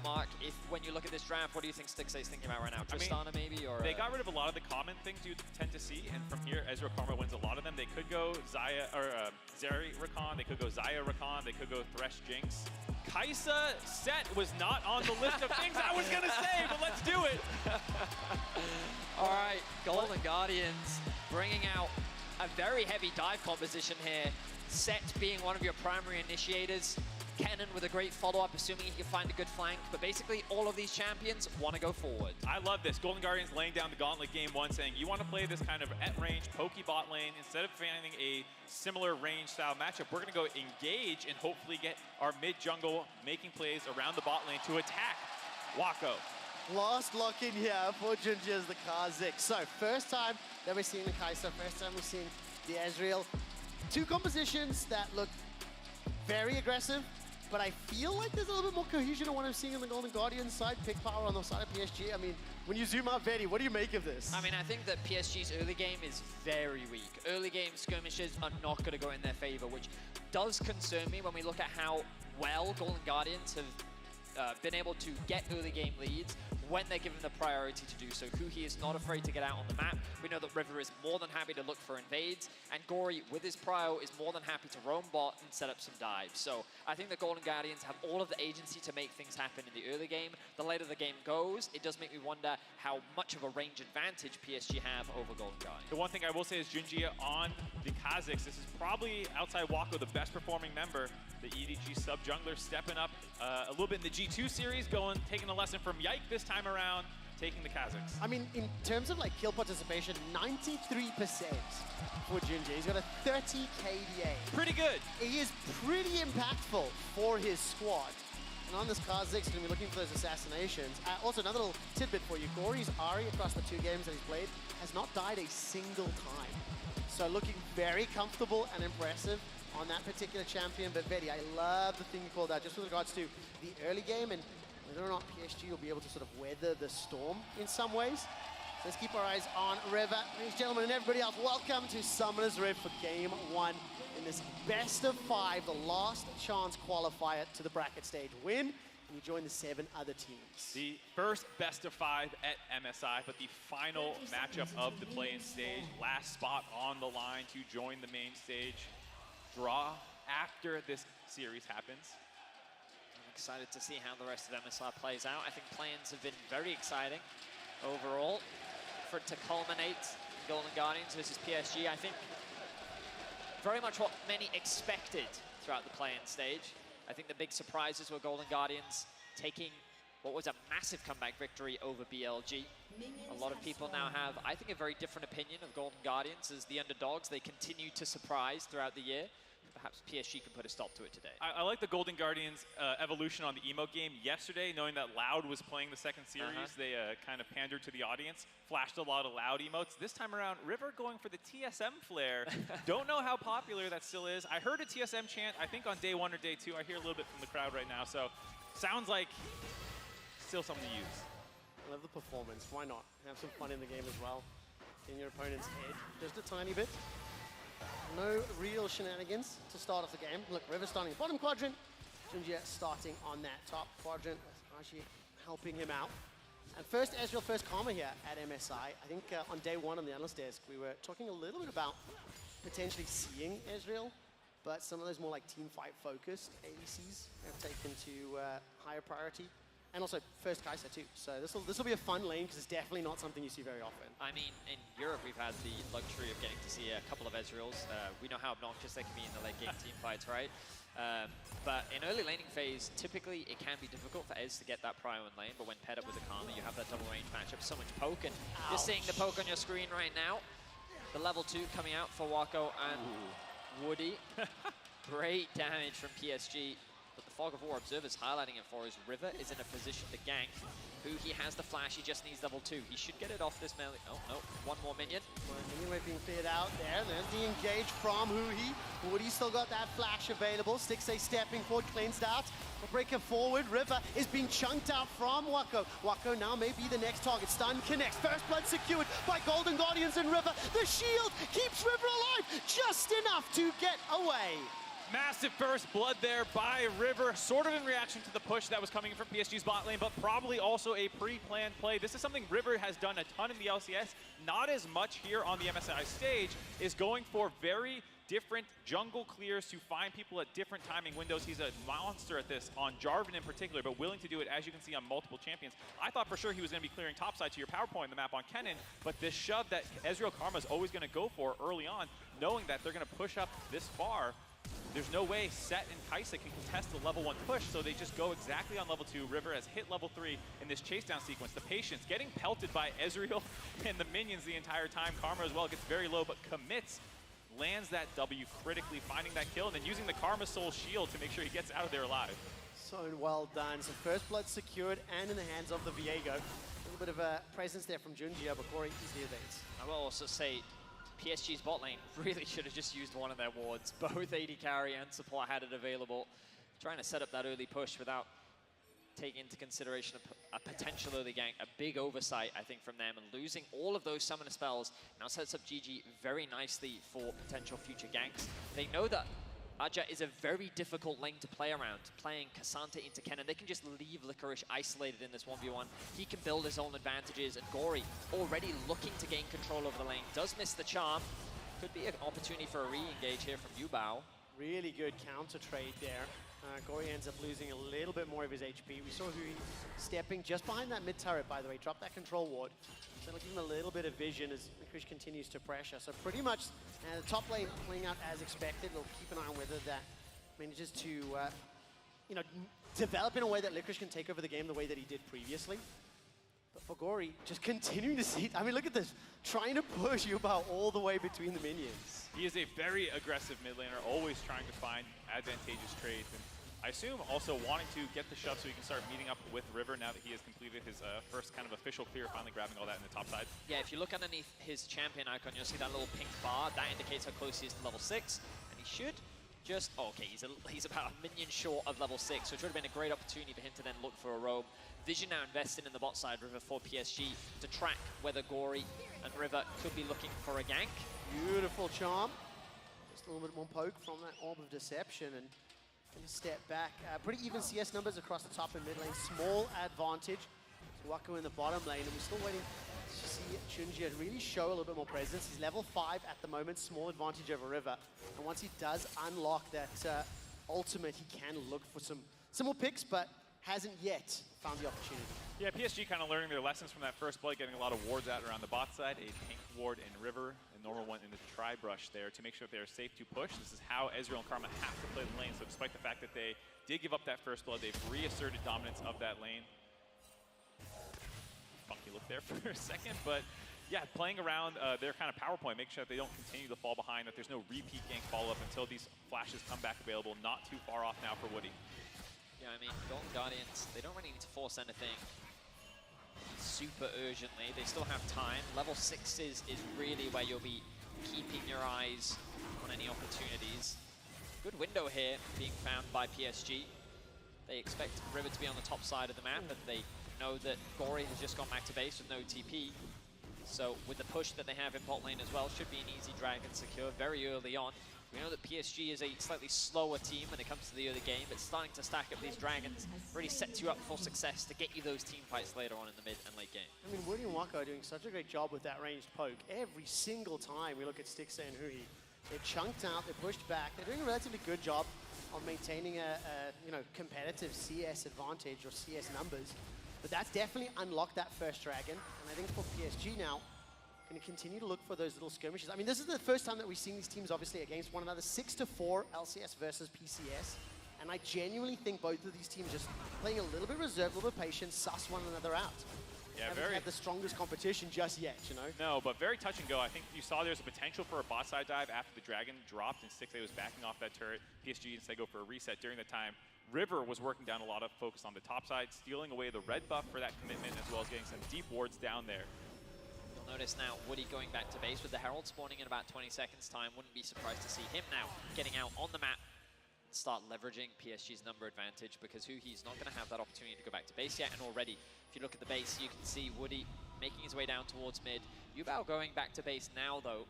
Mark, when you look at this draft, what do you think Stixxay's thinking about right now? Tristana maybe? Or they got rid of a lot of the common things you tend to see, and from here, Ezreal Karma wins a lot of them. They could go Zaya, or Zeri Rakan, they could go Zaya Rakan, they could go Thresh Jinx. Kai'Sa Set was not on the list of things I was gonna say, but let's do it. All right, Golden Guardians bringing out a very heavy dive composition here. Set being one of your primary initiators. Kennen with a great follow-up, assuming he can find a good flank. But basically, all of these champions want to go forward. I love this. Golden Guardians laying down the gauntlet game one, saying you want to play this kind of at-range, pokey bot lane. Instead of finding a similar range style matchup, we're going to go engage and hopefully get our mid-jungle making plays around the bot lane to attack Wako. Last lock-in here for Junji as the Kha'Zix. So, first time that we're seeing the Kai'Sa, first time we're seeing the Ezreal. Two compositions that look very aggressive, but I feel like there's a little bit more cohesion on what I'm seeing on the Golden Guardians side, pick power on the side of PSG. I mean, when you zoom out, Betty, what do you make of this? I mean, I think that PSG's early game is very weak. Early game skirmishes are not going to go in their favor, which does concern me when we look at how well Golden Guardians have been able to get early game leads when they're given the priority to do so. Huhi is not afraid to get out on the map. We know that River is more than happy to look for invades, and Gory, with his prio, is more than happy to roam bot and set up some dives. So I think the Golden Guardians have all of the agency to make things happen in the early game. The later the game goes, it does make me wonder how much of a range advantage PSG have over Golden Guardians. The one thing I will say is Junji on the Kha'Zix. This is probably, outside Wako, the best performing member. The EDG sub-jungler stepping up a little bit in the G2 series, taking a lesson from Yike this time around, taking the Kha'Zix. I mean, in terms of like kill participation, 93% for Junji. He's got a 30 KDA. Pretty good. He is pretty impactful for his squad. And on this Kha'Zix, he's going to be looking for those assassinations. Also, another little tidbit for you. Gory's Ahri across the 2 games that he's played has not died a single time. So looking very comfortable and impressive on that particular champion. But Vedi, I love the thing you called out just with regards to the early game and whether or not PSG will be able to sort of weather the storm in some ways. So let's keep our eyes on River. Ladies and gentlemen and everybody else, welcome to Summoner's Rift for Game 1 in this best of 5, the last chance qualifier to the bracket stage. Win, and you join the 7 other teams. The first best of 5 at MSI, but the final matchup of the play-in stage. Last spot on the line to join the main stage. Draw after this series happens. I'm excited to see how the rest of MSI plays out. I think play-ins have been very exciting overall. For it to culminate in Golden Guardians versus PSG, I think very much what many expected throughout the play-in stage. I think the big surprises were Golden Guardians taking what was a massive comeback victory over BLG. A lot of people now have, I think, a very different opinion of Golden Guardians as the underdogs. They continue to surprise throughout the year. Perhaps PSG can put a stop to it today. I like the Golden Guardians evolution on the emote game yesterday, knowing that Loud was playing the second series. They kind of pandered to the audience, flashed a lot of Loud emotes. This time around, River going for the TSM flare. Don't know how popular that still is. I heard a TSM chant, I think on day 1 or day 2. I hear a little bit from the crowd right now, so sounds like still something to use. I love the performance. Why not? Have some fun in the game as well. In your opponent's head, just a tiny bit. No real shenanigans to start off the game. Look, River starting bottom quadrant. Junji starting on that top quadrant with Ashi helping him out. And first Ezreal, first Karma here at MSI. I think on day 1 on the analyst desk, we were talking a little bit about potentially seeing Ezreal, but some of those more like team fight focused ADCs have taken to higher priority. And also first Kai'Sa too. So this will be a fun lane because it's definitely not something you see very often. I mean, in Europe we've had the luxury of getting to see a couple of Ezreals. We know how obnoxious they can be in the late game team fights, right? But in early laning phase, typically it can be difficult for Ez to get that prio in lane, but when paired up with the Karma, you have that double range matchup, so much poke, and you're seeing the poke on your screen right now. The level 2 coming out for Wako and Woody. Great damage from PSG. But the Fog of War Observer's highlighting it for his River is in a position to gank. He has the flash, he just needs level 2. He should get it off this melee. Oh, no, 1 more minion. Anyway, being cleared out there. There's the engage from Huhi. Woody's still got that flash available. Stixxay stepping forward, cleansed out. The breaker forward. River is being chunked out from Wako. Wako now may be the next target. Stun connects. First blood secured by Golden Guardians and River. The shield keeps River alive just enough to get away. Massive first blood there by River, sort of in reaction to the push that was coming from PSG's bot lane, but probably also a pre-planned play. This is something River has done a ton in the LCS, not as much here on the MSI stage, is going for very different jungle clears to find people at different timing windows. He's a monster at this on Jarvan in particular, but willing to do it, as you can see, on multiple champions. I thought for sure he was going to be clearing topside to your power point in the map on Kennen, but this shove that Ezreal Karma is always going to go for early on, knowing that they're going to push up this far, there's no way Set and Kaisa can contest the level 1 push, so they just go exactly on level 2. River has hit level 3 in this chase down sequence. The patience, getting pelted by Ezreal and the minions the entire time. Karma as well gets very low, but commits, lands that W critically, finding that kill, and then using the Karma Soul shield to make sure he gets out of there alive. So well done. So first blood secured and in the hands of the Viego. A little bit of a presence there from Junjia, but Corey easily evades. I will also say PSG's bot lane really should have just used one of their wards. Both AD carry and support had it available. Trying to set up that early push without taking into consideration a potential early gank. A big oversight, I think, from them. And losing all of those summoner spells now sets up GG very nicely for potential future ganks. They know that Aja is a very difficult lane to play around. Playing Cassandra into Kennen, they can just leave Licorice isolated in this 1v1. He can build his own advantages, and Gory already looking to gain control over the lane. Does miss the charm. Could be an opportunity for a re-engage here from Yubao. Really good counter trade there. Gory ends up losing a little bit more of his HP. We saw Hui stepping just behind that mid turret, by the way. Drop that control ward. So it'll give him a little bit of vision as Licorice continues to pressure. So pretty much the top lane playing out as expected. We'll keep an eye on whether that manages to you know, develop in a way that Licorice can take over the game the way that he did previously. But for Gory, just continuing to see, I mean, look at this. Trying to push Yubao all the way between the minions. He is a very aggressive mid laner, always trying to find advantageous trades. And I assume also wanting to get the shove so he can start meeting up with River now that he has completed his first kind of official clear, finally grabbing all that in the top side. Yeah, if you look underneath his champion icon, you'll see that little pink bar. That indicates how close he is to level 6. And he should just, oh, okay, he's about a minion short of level 6, so it should have been a great opportunity for him to then look for a roam. Vision now invested in the bot side, River for PSG, to track whether Gory and River could be looking for a gank. Beautiful charm. Just a little bit more poke from that Orb of Deception, and gonna step back. Pretty even CS numbers across the top and mid lane. Small advantage to Wako in the bottom lane, and we're still waiting to see Junjia really show a little bit more presence. He's level 5 at the moment, small advantage over River. And once he does unlock that ultimate, he can look for some more picks, but hasn't yet found the opportunity. Yeah, PSG kind of learning their lessons from that first blood, getting a lot of wards out around the bot side, a pink ward in River, a normal one in the tri-brush there to make sure that they're safe to push. This is how Ezreal and Karma have to play the lane, so despite the fact that they did give up that first blood, they've reasserted dominance of that lane. Funky look there for a second, but yeah, playing around their kind of power point, make sure that they don't continue to fall behind, that there's no repeat gank follow-up until these flashes come back available. Not too far off now for Woody. Yeah, I mean, Golden Guardians, they don't really need to force anything super urgently. They still have time. Level 6 is really where you'll be keeping your eyes on any opportunities. Good window here being found by PSG. They expect River to be on the top side of the map, and they know that Gory has just gone back to base with no TP. So with the push that they have in bot lane as well, should be an easy dragon secure very early on. We know that PSG is a slightly slower team when it comes to the early game, but starting to stack up these dragons really sets you up for success to get you those team fights later on in the mid and late game. I mean, Woody and Wako are doing such a great job with that ranged poke. Every single time we look at Stixa and Hui, they're chunked out, they're pushed back. They're doing a relatively good job of maintaining a competitive CS advantage or CS numbers. But that's definitely unlocked that first dragon. And I think for PSG now, going to continue to look for those little skirmishes. I mean, this is the first time that we've seen these teams obviously against one another. 6-4 LCS versus PCS. And I genuinely think both of these teams just playing a little bit reserved, a little bit patient, suss one another out. Yeah, haven't had the strongest competition just yet, you know? No, but very touch and go. I think you saw there's a potential for a bot side dive after the dragon dropped and Stixa was backing off that turret. PSG instead go for a reset during the time. River was working down a lot of focus on the top side, stealing away the red buff for that commitment, as well as getting some deep wards down there. You'll notice now Woody going back to base with the Herald spawning in about 20 seconds time. Wouldn't be surprised to see him now getting out on the map and start leveraging PSG's number advantage, because Huhi's not going to have that opportunity to go back to base yet. And already, if you look at the base, you can see Woody making his way down towards mid. Yubao going back to base now, though.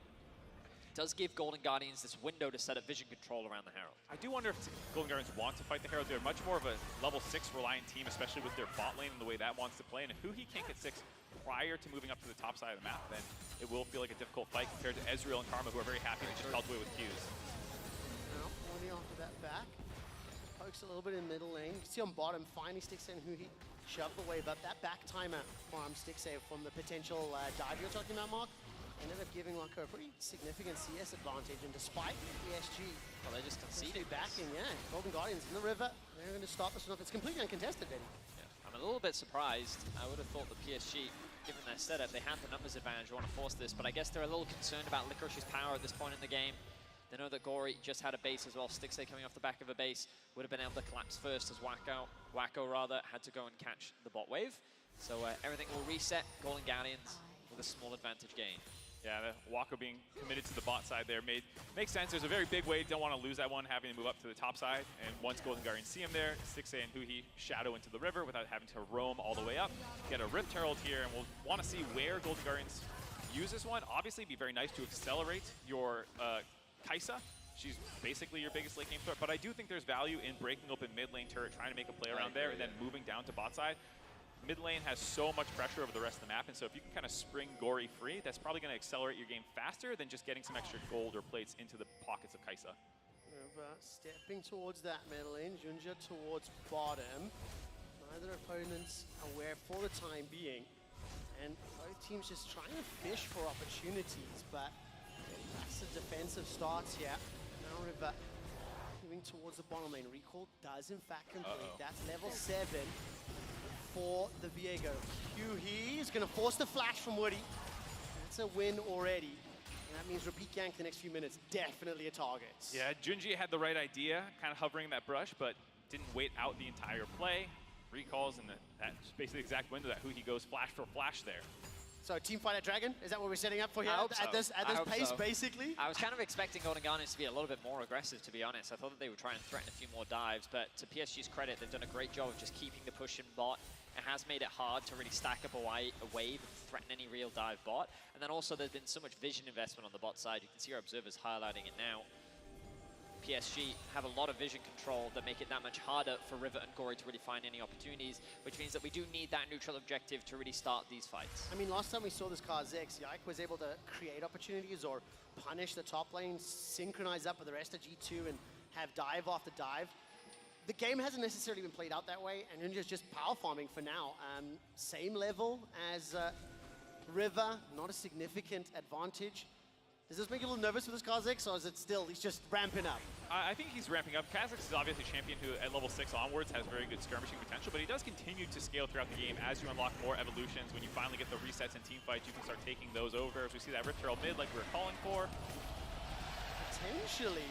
does give Golden Guardians this window to set up vision control around the Herald. I do wonder if Golden Guardians want to fight the Herald. They're much more of a level 6 reliant team, especially with their bot lane and the way that wants to play. And if Huhi can't get 6 prior to moving up to the top side of the map, then it will feel like a difficult fight compared to Ezreal and Karma, who are very happy to just pelt away with Qs. Now, Warney after that back. Pokes a little bit in middle lane. You can see on bottom, finally sticks in Huhi shoved away, but that back timer from Stixxay from the potential dive you're talking about, Mark, ended up giving like a pretty significant CS advantage, and despite PSG, well, they're just conceding backing, yeah, Golden Guardians in the river, they're going to start this one off. It's completely uncontested, Benny. Yeah. I'm a little bit surprised. I would have thought the PSG, given their setup, they have the numbers advantage, want to force this, but I guess they're a little concerned about Licorish's power at this point in the game. They know that Gory just had a base as well. Stixxay coming off the back of a base would have been able to collapse first, as Wacko had to go and catch the bot wave. So everything will reset. Golden Guardians with a small advantage gain. Yeah, the Wacko being committed to the bot side there makes sense. There's a very big wave. Don't want to lose that one, having to move up to the top side. And once Golden Guardians see him there, Stixxay and Huhi shadow into the river without having to roam all the way up. Get a Rift Herald here, and we'll want to see where Golden Guardians use this one. Obviously, it'd be very nice to accelerate your Kai'Sa. She's basically your biggest late game threat, but I do think there's value in breaking open mid lane turret, trying to make a play around there, and then moving down to bot side. Mid lane has so much pressure over the rest of the map, and so if you can kind of spring Gory free, that's probably going to accelerate your game faster than just getting some extra gold or plates into the pockets of Kai'Sa. Stepping towards that mid lane, Junja towards bottom. Neither opponent's aware for the time being, and both teams just trying to fish for opportunities, but that's the defensive starts here. Now River moving towards the bottom lane. Recall does in fact complete. That's level 7 for the Viego. Huhi is going to force the flash from Woody. That's a win already. And that means repeat gank the next few minutes. Definitely a target. Yeah, Junji had the right idea, kind of hovering that brush, but didn't wait out the entire play. Recalls, and that's basically the exact window that Huhi goes flash for flash there. So teamfight at Dragon, is that what we're setting up for here? At this pace, basically? I was kind of expecting Golden Guardians to be a little bit more aggressive, to be honest. I thought that they would try and threaten a few more dives, but to PSG's credit, they've done a great job of just keeping the push in bot. It has made it hard to really stack up a wave and threaten any real dive bot. And then also there's been so much vision investment on the bot side. You can see our observers highlighting it now. PSG have a lot of vision control that make it that much harder for River and Gory to really find any opportunities, which means that we do need that neutral objective to really start these fights. I mean, last time we saw this Kha'Zix, Yike was able to create opportunities or punish the top lane, synchronize up with the rest of G2 and have dive after dive. The game hasn't necessarily been played out that way, and Ninja's just power farming for now. Same level as River, not a significant advantage. Does this make you a little nervous with this Kha'Zix, or is it still, he's just ramping up? I think he's ramping up. Kha'Zix is obviously a champion who, at level 6 onwards, has very good skirmishing potential, but he does continue to scale throughout the game as you unlock more evolutions. When you finally get the resets and team fights, you can start taking those over. As we see that Rift Herald mid, like we were calling for. Potentially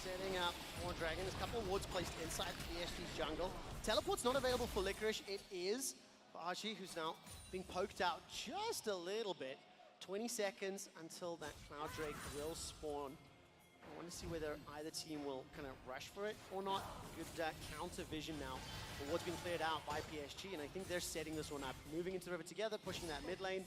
setting up more Dragon. There's a couple of wards placed inside the PSG's jungle. Teleport's not available for Licorice. It is for Archie, who's now being poked out just a little bit. 20 seconds until that Cloud Drake will spawn. I want to see whether either team will kind of rush for it or not. Good counter vision now. The ward's been cleared out by PSG, and I think they're setting this one up. Moving into the river together, pushing that mid lane.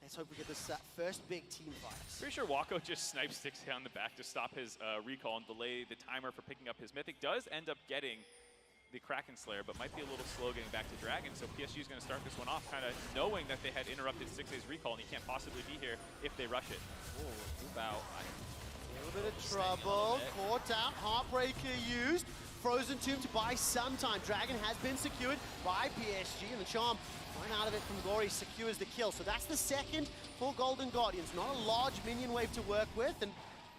Let's hope we get this first big team fight. Pretty sure Wacko just snipes Stixxay on the back to stop his recall and delay the timer for picking up his Mythic. Does end up getting the Kraken Slayer, but might be a little slow getting back to Dragon. So PSG is going to start this one off, kind of knowing that they had interrupted Stixxay's recall, and he can't possibly be here if they rush it. About a little bit of trouble. Caught out. Heartbreaker used. Frozen Tomb to buy some time. Dragon has been secured by PSG, and the charm right out of it from Gory secures the kill. So that's the second for Golden Guardians. Not a large minion wave to work with, and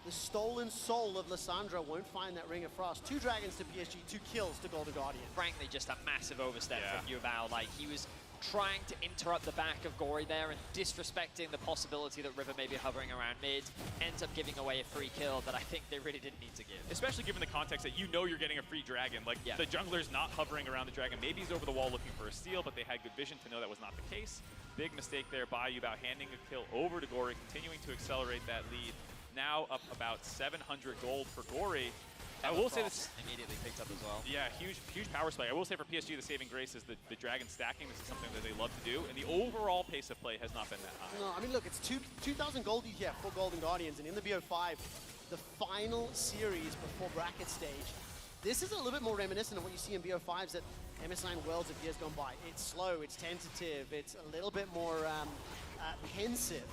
the stolen soul of Lissandra won't find that Ring of Frost. 2 dragons to PSG, 2 kills to Golden Guardian. Frankly, just a massive overstep from Yubao. Like, he was trying to interrupt the back of Gory there and disrespecting the possibility that River may be hovering around mid. Ends up giving away a free kill that I think they really didn't need to give. Especially given the context that you know you're getting a free dragon. Like, the jungler's not hovering around the dragon. Maybe he's over the wall looking for a steal, but they had good vision to know that was not the case. Big mistake there by Yubao, handing a kill over to Gory, continuing to accelerate that lead. Now up about 700 gold for Gory. I will say this immediately picked up as well. Yeah, huge power spike. I will say for PSG, the saving grace is the dragon stacking. This is something that they love to do, and the overall pace of play has not been that high. No, I mean, look, it's 2,000 gold here for Golden Guardians, and in the BO5, the final series before bracket stage, this is a little bit more reminiscent of what you see in BO5s at MS9 Worlds of years gone by. It's slow, it's tentative, it's a little bit more pensive.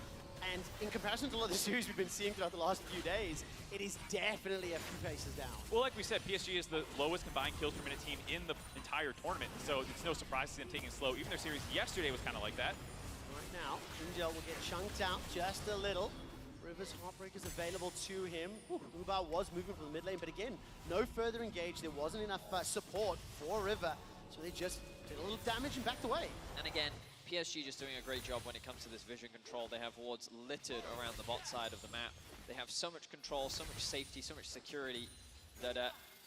And in comparison to a lot of the series we've been seeing throughout the last few days, it is definitely a few paces down. Well, like we said, PSG is the lowest combined kills per minute team in the entire tournament, so it's no surprise to see them taking it slow. Even their series yesterday was kind of like that. Right now, Injel will get chunked out just a little. River's Heartbreaker's available to him. Uba was moving from the mid lane, but again, no further engage. There wasn't enough support for River, so they just did a little damage and backed away. And again, PSG just doing a great job when it comes to this vision control. They have wards littered around the bot side of the map. They have so much control, so much safety, so much security that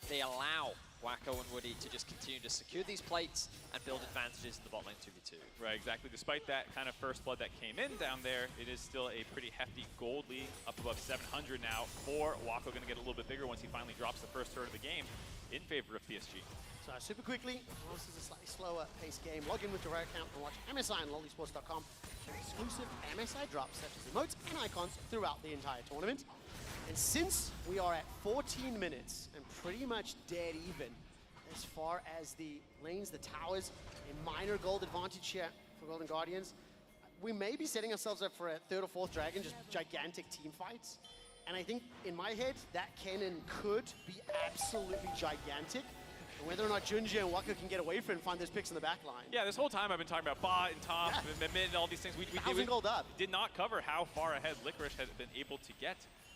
they allow waaaay and Woody to just continue to secure these plates and build advantages in the bot lane 2v2. Right, exactly. Despite that kind of first blood that came in down there, it is still a pretty hefty gold lead, up above 700 now. For waaaay, going to get a little bit bigger once he finally drops the first third of the game in favor of PSG. So super quickly, this is a slightly slower paced game. Log in with your account and watch MSI and lollysports.com for exclusive MSI drops such as emotes and icons throughout the entire tournament. And since we are at 14 minutes and pretty much dead even as far as the lanes, the towers, a minor gold advantage here for Golden Guardians, we may be setting ourselves up for a third or fourth dragon, just gigantic team fights. And I think in my head, that cannon could be absolutely gigantic. Whether or not Junji and waaaay can get away from it and find those picks in the back line. Yeah, this whole time I've been talking about bot and top and mid and all these things. We gold up. Did not cover how far ahead Licorice has been able to get.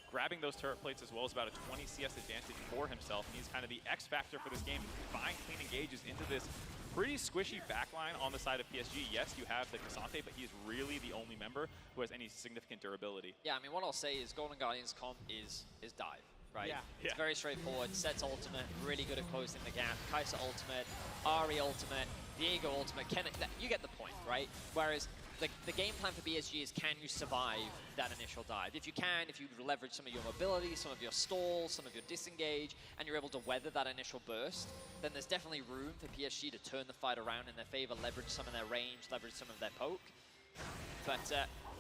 Grabbing those turret plates as well as about a 20 CS advantage for himself. And he's kind of the X factor for this game. Find clean engages into this pretty squishy backline on the side of PSG. Yes, you have the Cassante, but he's really the only member who has any significant durability. Yeah, I mean, what I'll say is Golden Guardians comp is dive. Right? Yeah. It's very straightforward. Set's ultimate, really good at closing the gap. Kai'Sa ultimate, Ahri ultimate, Viego ultimate. You get the point, right? Whereas the game plan for PSG is, can you survive that initial dive? If you can, if you leverage some of your mobility, some of your stalls, some of your disengage, and you're able to weather that initial burst, then there's definitely room for PSG to turn the fight around in their favor, leverage some of their range, leverage some of their poke. But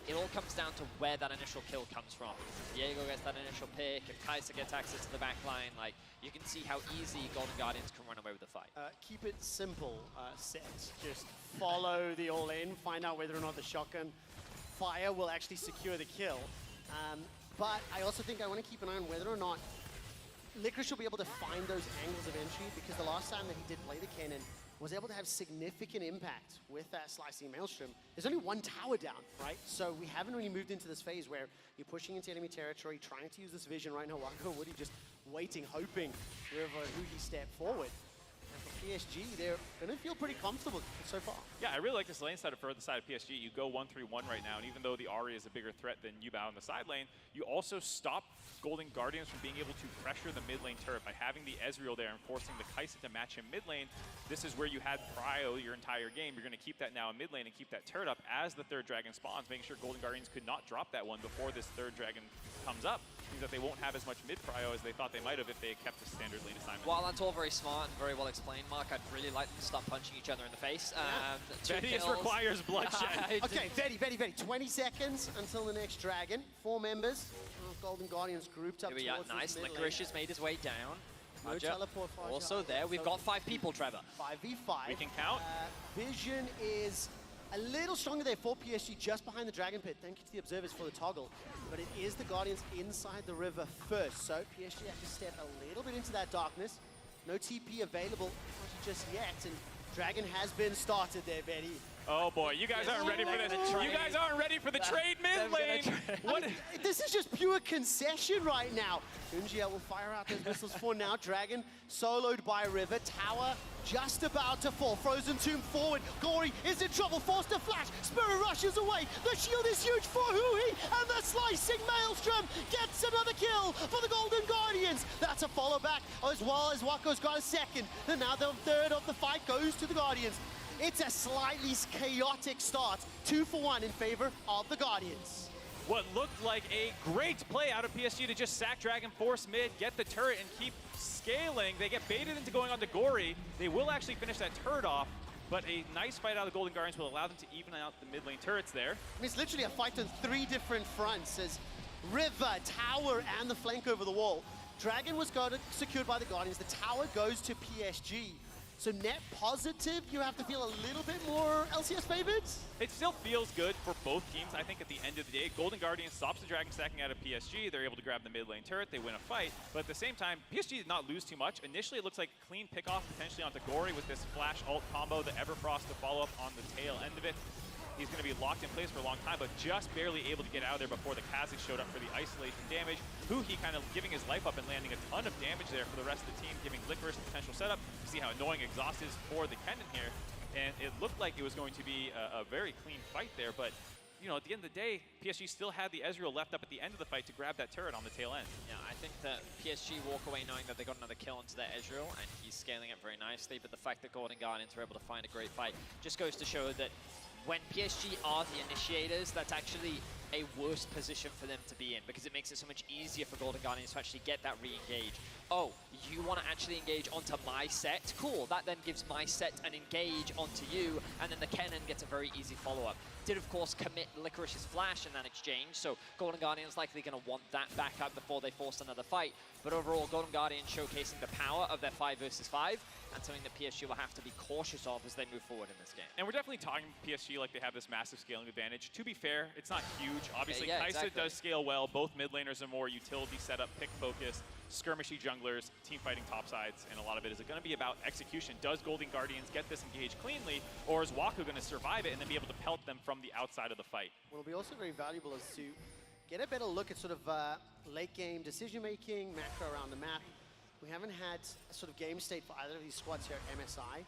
it all comes down to where that initial kill comes from. If Viego gets that initial pick, if Kai'Sa gets access to the back line, like, you can see how easy Golden Guardians can run away with the fight. Keep it simple, Set. Just follow the all-in, find out whether or not the shotgun fire will actually secure the kill. But I also think I want to keep an eye on whether or not Licorice will be able to find those angles of entry, because the last time that he did play the cannon, was able to have significant impact with that slicing Maelstrom. There's only one tower down, right? So we haven't really moved into this phase where you're pushing into enemy territory, trying to use this vision right now. waaaay and Woody just waiting, hoping who he step forward. And for PSG, they're going to feel pretty comfortable so far. Yeah, I really like this lane setup for the side of PSG. You go 1-3-1 right now, and even though the Ahri is a bigger threat than Yubao on the side lane, you also stop Golden Guardians from being able to pressure the mid lane turret by having the Ezreal there and forcing the Kai'Sa to match him mid lane. This is where you had Prio your entire game. You're going to keep that now in mid lane and keep that turret up as the third dragon spawns, making sure Golden Guardians could not drop that one before this third dragon comes up. Means that they won't have as much mid prio as they thought they might have if they had kept the standard lane assignment. While that's all very smart and very well explained, Mark, I'd really like them to stop punching each other in the face. Vedius requires bloodshed. Okay, Vedi. 20 seconds until the next dragon. 4 members of Golden Guardians grouped up towards nice. this mid Licorice lane. has made his way down. No teleport Faja. Also there. We've got 5 people, Trevor. 5v5. We can count. Vision is a little stronger there for PSG, just behind the Dragon Pit. Thank you to the observers for the toggle. But it is the Guardians inside the river first. So PSG have to step a little bit into that darkness. No TP available just yet. And Dragon has been started there, Betty. Oh boy, you guys aren't ready for this. You guys aren't ready for the trade mid lane. What? This is just pure concession right now. Junji will fire out those missiles for now. Dragon soloed by River. Tower just about to fall. Frozen Tomb forward. Gory is in trouble. Forced to flash. Spirit rushes away. The shield is huge for Hui. And the slicing Maelstrom gets another kill for the Golden Guardians. That's a follow back, as well as waaaay's got a second. And now the third of the fight goes to the Guardians. It's a slightly chaotic start. 2-for-1 in favor of the Guardians. What looked like a great play out of PSG to just sack Dragon, force mid, get the turret, and keep scaling. They get baited into going on to Gory. They will actually finish that turret off, but a nice fight out of the Golden Guardians will allow them to even out the mid lane turrets there. I mean, it's literally a fight on 3 different fronts as River, Tower, and the flank over the wall. Dragon was secured by the Guardians. The tower goes to PSG. So net positive, you have to feel a little bit more LCS favored? It still feels good for both teams. I think at the end of the day, Golden Guardians stops the Dragon stacking out of PSG. They're able to grab the mid lane turret. They win a fight. But at the same time, PSG did not lose too much. Initially, it looks like a clean pickoff potentially onto Gory with this flash ult combo, the Everfrost to follow up on the tail end of it. He's going to be locked in place for a long time, but just barely able to get out of there before the Kha'Zix showed up for the isolation damage. Huhi kind of giving his life up and landing a ton of damage there for the rest of the team, giving Licorice the potential setup. You see how annoying Exhaust is for the Kennen here. And it looked like it was going to be a very clean fight there, but you know, at the end of the day, PSG still had the Ezreal left up at the end of the fight to grab that turret on the tail end. Yeah, I think that PSG walk away knowing that they got another kill onto their Ezreal, and he's scaling it very nicely, but the fact that Golden Guardians were able to find a great fight just goes to show that when PSG are the initiators, that's actually a worse position for them to be in because it makes it so much easier for Golden Guardians to actually get that re-engage. Oh, you want to actually engage onto my set? Cool, that then gives my set an engage onto you, and then the Kennen gets a very easy follow-up. Did, of course, commit Licorice's flash in that exchange, so Golden Guardians likely going to want that back up before they force another fight. But overall, Golden Guardians showcasing the power of their 5 versus 5, and something that PSG will have to be cautious of as they move forward in this game. And we're definitely talking PSG like they have this massive scaling advantage. To be fair, it's not huge. Obviously, yeah, Kai'Sa exactly. does scale well. Both mid laners are more utility setup, pick focused, skirmishy junglers, team fighting topsides, and a lot of it is going to be about execution. Does Golden Guardians get this engage cleanly, or is Waku going to survive it and then be able to pelt them from the outside of the fight? What will be also very valuable is to get a better look at sort of late game decision making, macro around the map. We haven't had a sort of game state for either of these squads here at MSI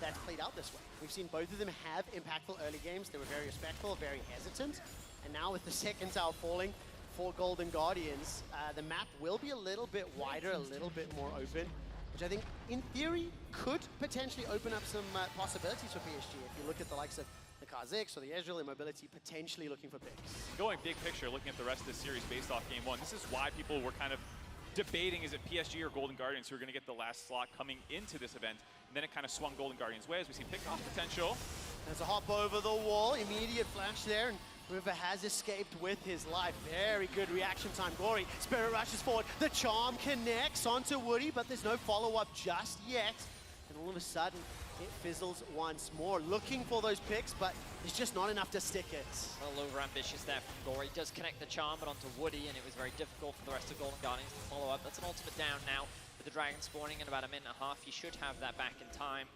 that's played out this way. We've seen both of them have impactful early games. They were very respectful, very hesitant. And now with the second tower falling for Golden Guardians, the map will be a little bit wider, a little bit more open, which I think in theory could potentially open up some possibilities for PSG. If you look at the likes of the Kha'Zix or the Ezreal in mobility, potentially looking for picks. Going big picture, looking at the rest of the series based off game 1, this is why people were kind of debating, is it PSG or Golden Guardians who are going to get the last slot coming into this event? And then it kind of swung Golden Guardians' way as we see pick-off potential. There's a hop over the wall, immediate flash there, and River has escaped with his life. Very good reaction time. Gory, Spirit rushes forward. The charm connects onto Woody, but there's no follow-up just yet. And all of a sudden, it fizzles once more. Looking for those picks, but it's just not enough to stick it. A little over-ambitious there from Gory. Does connect the charm, but onto Woody, and it was very difficult for the rest of Golden Guardians to follow up. That's an ultimate down now. With the Dragon spawning in about a minute and a half, you should have that back in time.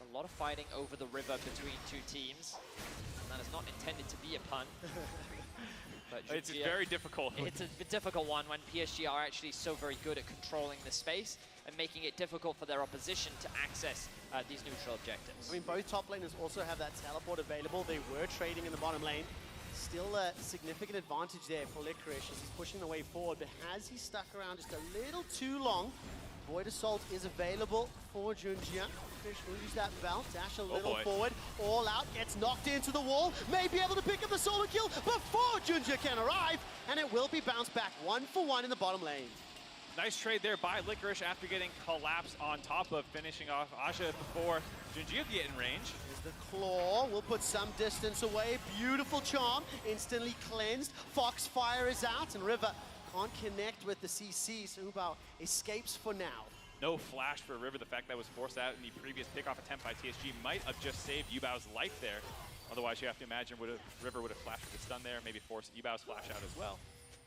A lot of fighting over the river between two teams. And that is not intended to be a pun. But It's very difficult. It's a difficult one when PSG are actually so very good at controlling the space and making it difficult for their opposition to access these neutral objectives. I mean, both top laners also have that teleport available. They were trading in the bottom lane. Still a significant advantage there for Licorice as he's pushing the way forward, but has he stuck around just a little too long? Void Assault is available for Junjia. Fish will use that belt, dash a little forward, all out, gets knocked into the wall, may be able to pick up the solo kill before Junjia can arrive, and it will be bounced back 1-for-1 in the bottom lane. Nice trade there by Licorice after getting collapsed on top of finishing off Aja before Junjia get in range. The claw will put some distance away. Beautiful charm, instantly cleansed. Foxfire is out, and River can't connect with the CC, so Ubao escapes for now. No flash for River. The fact that was forced out in the previous pickoff attempt by TSG might have just saved Yubao's life there. Otherwise, you have to imagine River would have flashed with the stun there, maybe forced Yubao's flash out as well.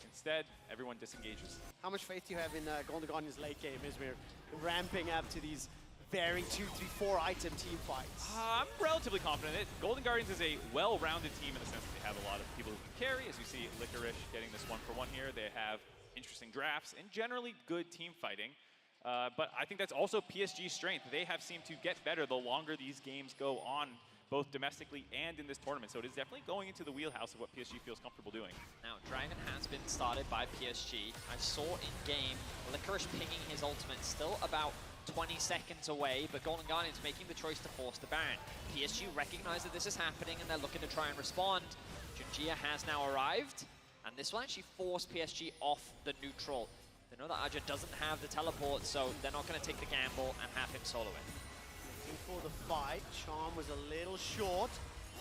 Instead, everyone disengages. How much faith do you have in Golden Guardians' late game as we're ramping up to these varying 2, 3, 4 item team fights? I'm relatively confident in it. Golden Guardians is a well-rounded team in the sense that they have a lot of people who can carry. As you see, Licorice getting this 1-for-1 here. They have interesting drafts and generally good team fighting. But I think that's also PSG's strength. They have seemed to get better the longer these games go on, both domestically and in this tournament. So it is definitely going into the wheelhouse of what PSG feels comfortable doing. Now, Dragon has been started by PSG. I saw in-game Licorice pinging his ultimate, still about 20 seconds away, but Golden Guardians making the choice to force the Baron. PSG recognize that this is happening and they're looking to try and respond. Junjia has now arrived, and this will actually force PSG off the neutral. They know that Aja doesn't have the teleport, so they're not going to take the gamble and have him solo it. Looking for the fight. Charm was a little short.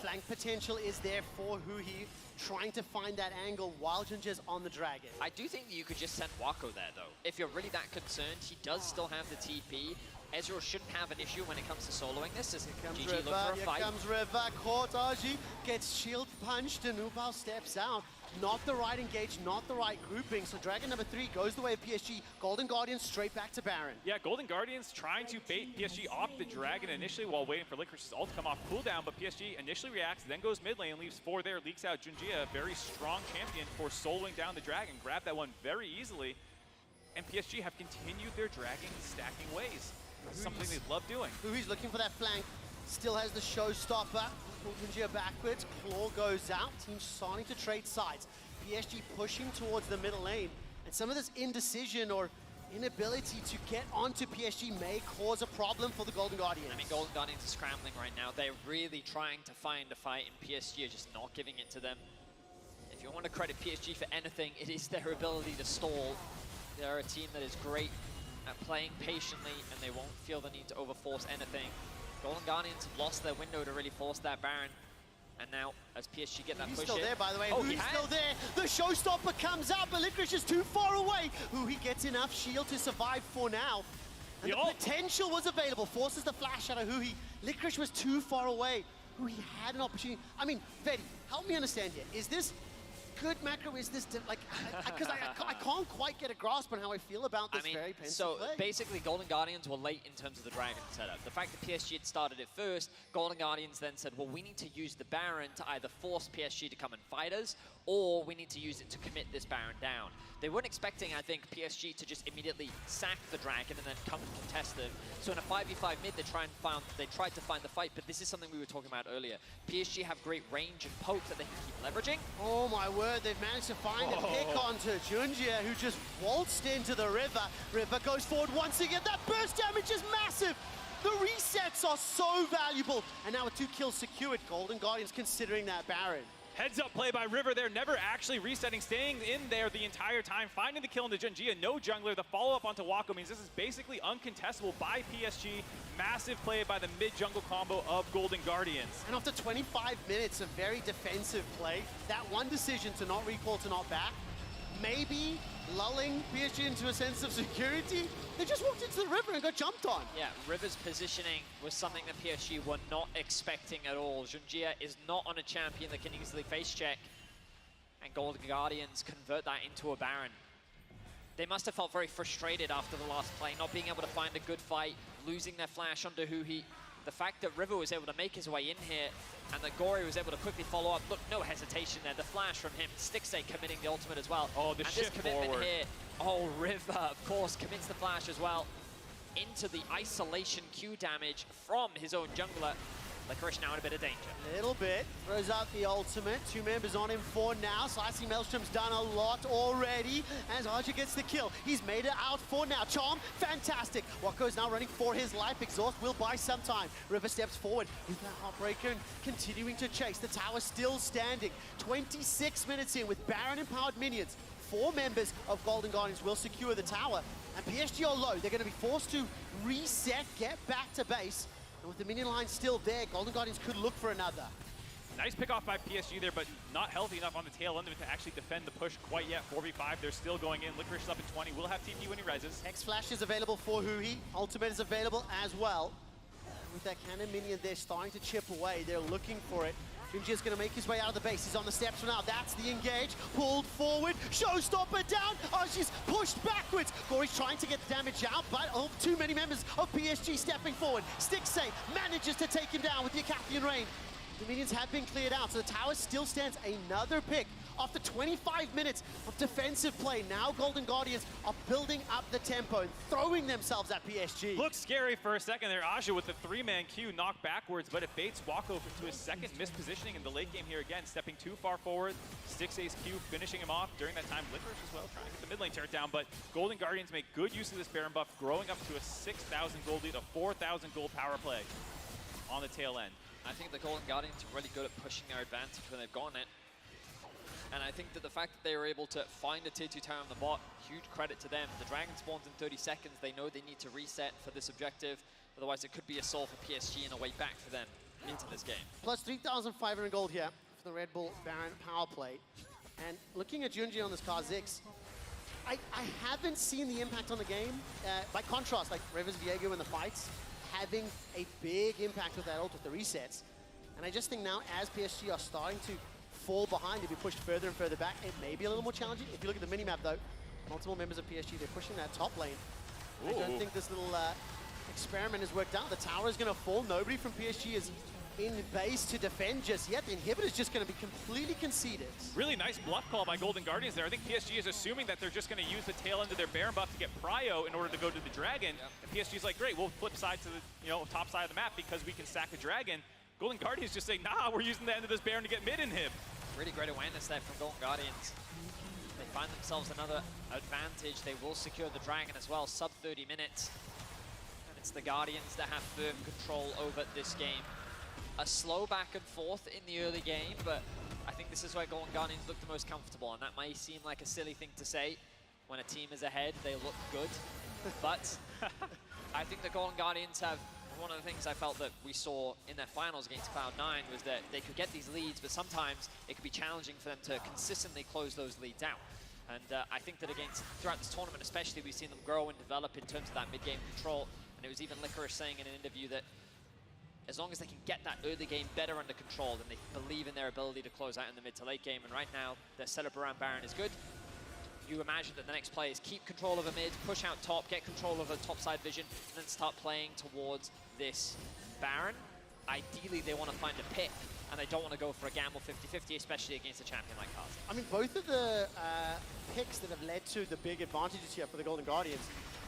Flank potential is there for Huhi, trying to find that angle while Junjia's on the dragon. I do think that you could just send Wako there, though. If you're really that concerned, he does still have the TP. Ezreal shouldn't have an issue when it comes to soloing this, as GG look for a fight. Here comes River, caught Aji, gets shield punched, and Ubao steps out. Not the right engage, not the right grouping. So Dragon number 3 goes the way of PSG. Golden Guardians straight back to Baron. Yeah, Golden Guardians trying to bait PSG off the Dragon initially while waiting for Licorice's ult to come off cooldown, but PSG initially reacts, then goes mid lane, leaves 4 there, leaks out Junjia, a very strong champion for soloing down the Dragon. Grabbed that one very easily, and PSG have continued their Dragon stacking ways. Something they love doing. Hui's looking for that flank. Still has the showstopper. Junjia backwards. Claw goes out. Team starting to trade sides. PSG pushing towards the middle lane. And some of this indecision or inability to get onto PSG may cause a problem for the Golden Guardians. I mean, Golden Guardians are scrambling right now. They're really trying to find a fight, and PSG are just not giving it to them. If you want to credit PSG for anything, it is their ability to stall. They're a team that is great at playing patiently, and they won't feel the need to overforce anything. Golden Guardians have lost their window to really force that Baron. And now, as PSG get that He's push still in. there, by the way. Oh, Hui's still there. The showstopper comes out, but Licorice is too far away. Hui gets enough shield to survive for now. And the potential was available. Forces the flash out of Hui. Licorice was too far away. Hui had an opportunity. I mean, Vedi, help me understand here. Is this good macro? Is this like, because I can't quite get a grasp on how I feel about this very pensive so play. basically Golden Guardians were late in terms of the Dragon setup. The fact that PSG had started it first, Golden Guardians then said, well, we need to use the Baron to either force PSG to come and fight us, or we need to use it to commit this Baron down. They weren't expecting, I think, PSG to just immediately sack the Dragon and then come and contest them. So in a 5v5 mid, they tried to find the fight, but this is something we were talking about earlier. PSG have great range and poke that they can keep leveraging. Oh my word, they've managed to find a pick onto Junjia, who just waltzed into the river. River goes forward once again. That burst damage is massive. The resets are so valuable. And now with 2 kills secured, Golden Guardians considering that Baron. Heads up play by River there, never actually resetting, staying in there the entire time, finding the kill into Junjia, no jungler. The follow-up onto Wako means this is basically uncontestable by PSG. Massive play by the mid-jungle combo of Golden Guardians. And after 25 minutes of very defensive play, that one decision to not recall, to not back, maybe lulling PSG into a sense of security, they just walked into the river and got jumped on. Yeah, River's positioning was something that PSG were not expecting at all. Junjia is not on a champion that can easily face check, and Golden Guardians convert that into a Baron. They must have felt very frustrated after the last play, not being able to find a good fight, losing their flash onto Huhi. The fact that River was able to make his way in here and that Gory was able to quickly follow up. Look, no hesitation there. The flash from him. Stixay committing the ultimate as well. Oh, the and shift this commitment forward. here. Oh, River, of course, commits the flash as well into the isolation Q damage from his own jungler. Licorice now in a bit of danger. A little bit. Throws out the ultimate. 2 members on him for now. Slicing Maelstrom's done a lot already as Archer gets the kill. He's made it out for now. Charm, fantastic. Wako's now running for his life. Exhaust will buy some time. River steps forward with that Heartbreaker and continuing to chase. The tower still standing. 26 minutes in with Baron-empowered minions. 4 members of Golden Guardians will secure the tower. And PSG are low. They're going to be forced to reset, get back to base. And with the minion line still there, Golden Guardians could look for another. Nice pick off by PSG there, but not healthy enough on the tail end of it to actually defend the push quite yet. 4v5, they're still going in. Licorice is up at 20. Will have TP when he rises. X-Flash is available for Huhi. Ultimate is available as well. With that cannon minion there starting to chip away, they're looking for it. Junjia's going to make his way out of the base. He's on the steps for now. That's the engage. Pulled forward. Showstopper down. Oh, she's pushed backwards. Gory's trying to get the damage out, but too many members of PSG stepping forward. Stixay manages to take him down with the Acathian Rain. The minions have been cleared out, so the tower still stands. Another pick. After 25 minutes of defensive play, now Golden Guardians are building up the tempo and throwing themselves at PSG. Looks scary for a second there. Aja with the 3-man Q knocked backwards, but it baits Wako to his second mispositioning in the late game here again, stepping too far forward. Stixay's Q finishing him off. During that time, Licorice as well, trying to get the mid lane turret down, but Golden Guardians make good use of this Baron buff, growing up to a 6,000 gold lead, a 4,000 gold power play on the tail end. I think the Golden Guardians are really good at pushing their advantage when they've gotten it. And I think that the fact that they were able to find a tier 2 tower on the bot, huge credit to them. The Dragon spawns in 30 seconds. They know they need to reset for this objective. Otherwise, it could be a soul for PSG and a way back for them into this game. Plus 3,500 gold here for the Red Bull Baron power play. And looking at Junji on this Kha'Zix, I haven't seen the impact on the game. By contrast, like Rivers Viego in the fights, having a big impact with that ult with the resets. And I just think now, as PSG are starting to fall behind, to be pushed further and further back, it may be a little more challenging. If you look at the minimap though, multiple members of PSG, they're pushing that top lane. Ooh. I don't think this little experiment has worked out. The tower is going to fall. Nobody from PSG is in base to defend just yet. The inhibitor is just going to be completely conceded. Really nice bluff call by Golden Guardians there. I think PSG is assuming that they're just going to use the tail end of their Baron buff to get Prio in order to go to the Dragon. Yep. And PSG's like, great, we'll flip side to the top side of the map because we can stack a Dragon. Golden Guardians just say, nah, we're using the end of this Baron to get mid inhib. Really great awareness there from Golden Guardians. They find themselves another advantage. They will secure the Dragon as well, sub 30 minutes. And it's the Guardians that have firm control over this game. A slow back and forth in the early game, but I think this is where Golden Guardians look the most comfortable, and that might seem like a silly thing to say. When a team is ahead, they look good. But I think the Golden Guardians have, one of the things I felt that we saw in their finals against Cloud9 was that they could get these leads, but sometimes it could be challenging for them to consistently close those leads out. And I think that throughout this tournament especially, we've seen them grow and develop in terms of that mid-game control. And it was even Licorice saying in an interview that as long as they can get that early game better under control, then they believe in their ability to close out in the mid to late game. And right now, their setup around Baron is good. You imagine that the next play is keep control of a mid, push out top, get control of a topside vision, and then start playing towards this Baron. Ideally, they want to find a pick, and they don't want to go for a gamble 50-50, especially against a champion like Kha'Zix. I mean, both of the picks that have led to the big advantages here for the Golden Guardians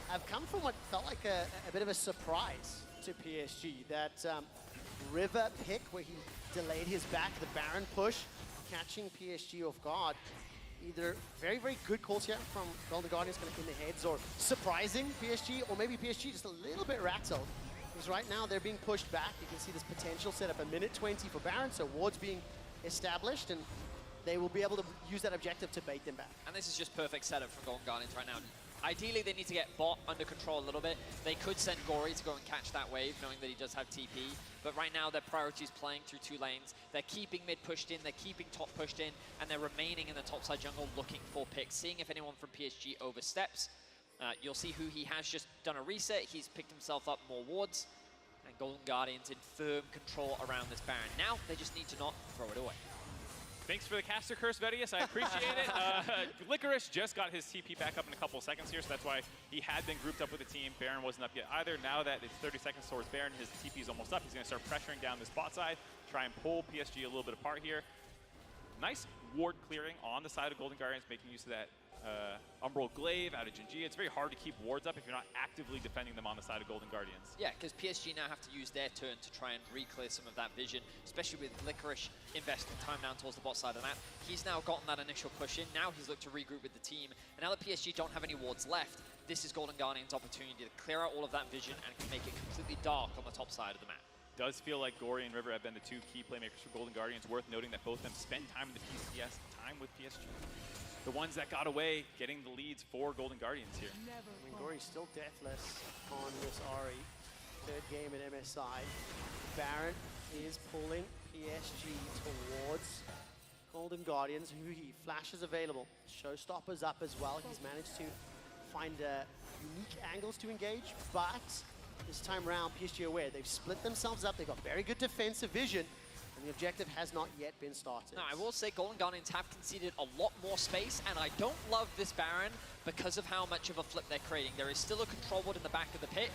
have come from what felt like a bit of a surprise to PSG. That River pick where he delayed his back, the Baron push, catching PSG off guard. Either very, very good calls here from Golden Guardians kind of in the heads, or surprising PSG, or maybe PSG just a little bit rattled. Because right now they're being pushed back. You can see this potential setup, a minute 20 for Baron, so wards being established, and they will be able to use that objective to bait them back. And this is just perfect setup from Golden Guardians right now. Ideally, they need to get bot under control a little bit. They could send Gory to go and catch that wave, knowing that he does have TP. But right now, their priority is playing through two lanes. They're keeping mid pushed in, they're keeping top pushed in, and they're remaining in the topside jungle looking for picks, seeing if anyone from PSG oversteps. You'll see who he has just done a reset. He's picked himself up more wards. And Golden Guardians in firm control around this Baron. Now, they just need to not throw it away. Thanks for the caster curse, Vedius. I appreciate it. Licorice just got his TP back up in a couple of seconds here, so that's why he had been grouped up with the team. Baron wasn't up yet either. Now that it's 30 seconds towards Baron, his TP is almost up. He's going to start pressuring down this bot side, try and pull PSG a little bit apart here. Nice ward clearing on the side of Golden Guardians, making use of that Umbral Glaive out of Jinji. It's very hard to keep wards up if you're not actively defending them on the side of Golden Guardians. Yeah, because PSG now have to use their turn to try and re-clear some of that vision, especially with Licorice investing time down towards the bot side of the map. He's now gotten that initial push in. Now he's looked to regroup with the team. And now that PSG don't have any wards left, this is Golden Guardian's opportunity to clear out all of that vision and make it completely dark on the top side of the map. Does feel like Gory and River have been the two key playmakers for Golden Guardians. Worth noting that both of them spent time in the PCS, time with PSG. The ones that got away, getting the leads for Golden Guardians here. I mean, Gory's still deathless on this Ahri. Third game at MSI. Baron is pulling PSG towards Golden Guardians, who he flashes available. Showstopper's up as well. He's managed to find unique angles to engage, but this time around, PSG aware. They've split themselves up. They've got very good defensive vision, and the objective has not yet been started. No, I will say Golden Guardians have conceded a lot more space, and I don't love this Baron because of how much of a flip they're creating. There is still a control ward in the back of the pit.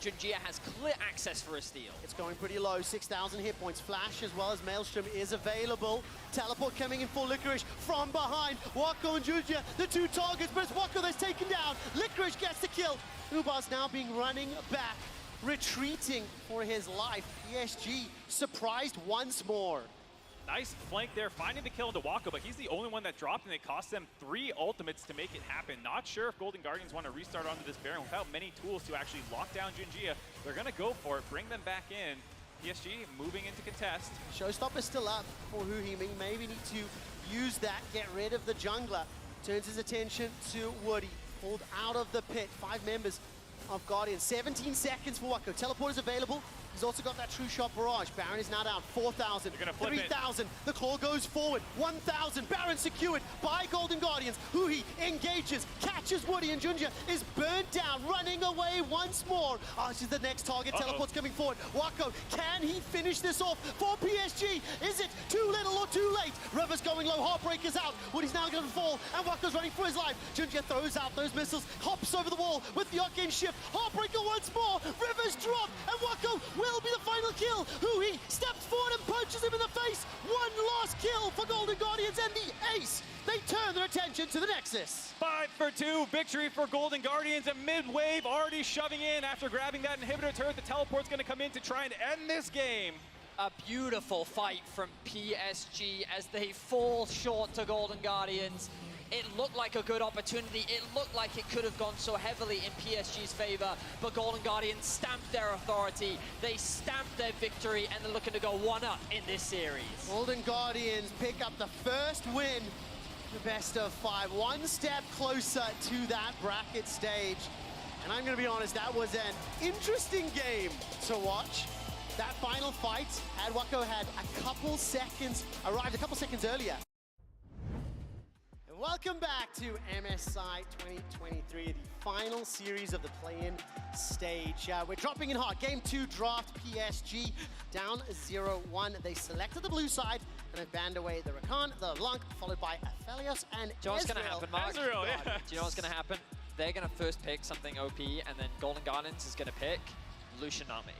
Junjia has clear access for a steal. It's going pretty low, 6,000 hit points. Flash as well as Maelstrom is available. Teleport coming in for Licorice from behind. Wako and Junjia, the two targets, but it's Wako that's taken down. Licorice gets the kill. Ubas now being running back, retreating for his life. PSG surprised once more. Nice flank there, finding the kill into Wako, but he's the only one that dropped, and it cost them 3 ultimates to make it happen. Not sure if Golden Guardians want to restart onto this Baron without many tools to actually lock down Jinjia. They're going to go for it, bring them back in. PSG moving into contest. Showstopper's still up for who he maybe need to use that, get rid of the jungler. Turns his attention to Woody, pulled out of the pit. 5 members of Guardian. 17 seconds for waaaay. Teleport is available. He's also got that true shot barrage. Baron is now down 4,000, 3,000. The claw goes forward. 1,000. Baron secured by Golden Guardians. Huhi engages, catches Woody, and Junja is burnt down, running away once more. She's the next target. Teleport's coming forward. waaaay, can he finish this off for PSG? Is it too little or too late? River's going low. Heartbreaker's out. Woody's now going to fall, and waaaay's running for his life. Junja throws out those missiles, hops over the wall with the arcane shift. Heartbreaker once more. River's dropped, and waaaay will be the final kill. Huhi steps forward and punches him in the face. One last kill for Golden Guardians and the ace. They turn their attention to the Nexus. 5 for 2 victory for Golden Guardians, and mid-wave already shoving in after grabbing that inhibitor turret. The teleport's going to come in to try and end this game. A beautiful fight from PSG as they fall short to Golden Guardians. It looked like a good opportunity. It looked like it could have gone so heavily in PSG's favor, but Golden Guardians stamped their authority. They stamped their victory, and they're looking to go 1-up in this series. Golden Guardians pick up the first win, the best of 5. One step closer to that bracket stage. And I'm going to be honest, that was an interesting game to watch. That final fight, had waaaay had arrived a couple seconds earlier. Welcome back to MSI 2023, the final series of the play-in stage. We're dropping in hard. Game 2 draft PSG down 0-1. They selected the blue side and have banned away the Rakan, the Lunk, followed by Aphelios and Do you know what's going to happen, Mark? Ezreal, yeah. Do you know what's going to happen? They're going to first pick something OP, and then Golden Guardians is going to pick Lucianami.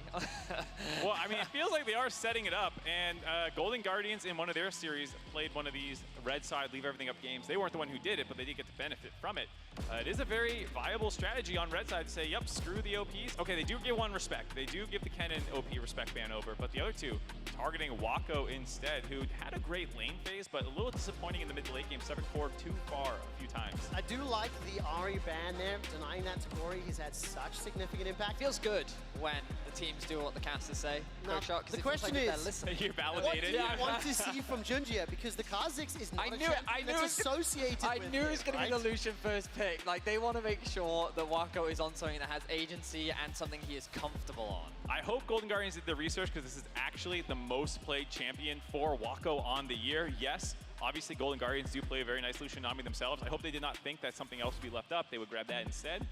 Well, I mean, it feels like they are setting it up, and Golden Guardians in one of their series played one of these red side, leave everything up games. They weren't the one who did it, but they did get to benefit from it. It is a very viable strategy on red side to say, yep, screw the OPs. Okay, they do give one respect. They do give the Kennen OP respect ban over, but the other two targeting waaaay instead, who had a great lane phase, but a little disappointing in the mid to late game, stepping forward too far a few times. I do like the Ahri ban there, denying that to Gory. He's had such significant impact. Feels good when the teams do what the casters say. Now, Shot, the question is, You're validated. what do you want to see from Junja? Because the Kha'Zix is not a champion that's associated with I knew it was going to be right? the Lucian first pick. Like, they want to make sure that waaaay is on something that has agency and something he is comfortable on. I hope Golden Guardians did the research, because this is actually the most played champion for waaaay on the year. Yes, obviously Golden Guardians do play a very nice Lucianami themselves. I hope they did not think that something else would be left up. They would grab that instead.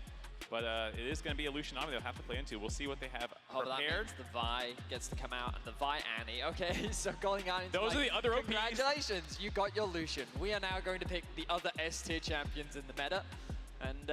But it is going to be a Lucianami they'll have to play into. We'll see what they have prepared. That means the Vi gets to come out, and the Vi Annie. Okay, so Golden Guardians. Those are the other OPs. Congratulations, you got your Lucian. We are now going to pick the other S-tier champions in the meta. And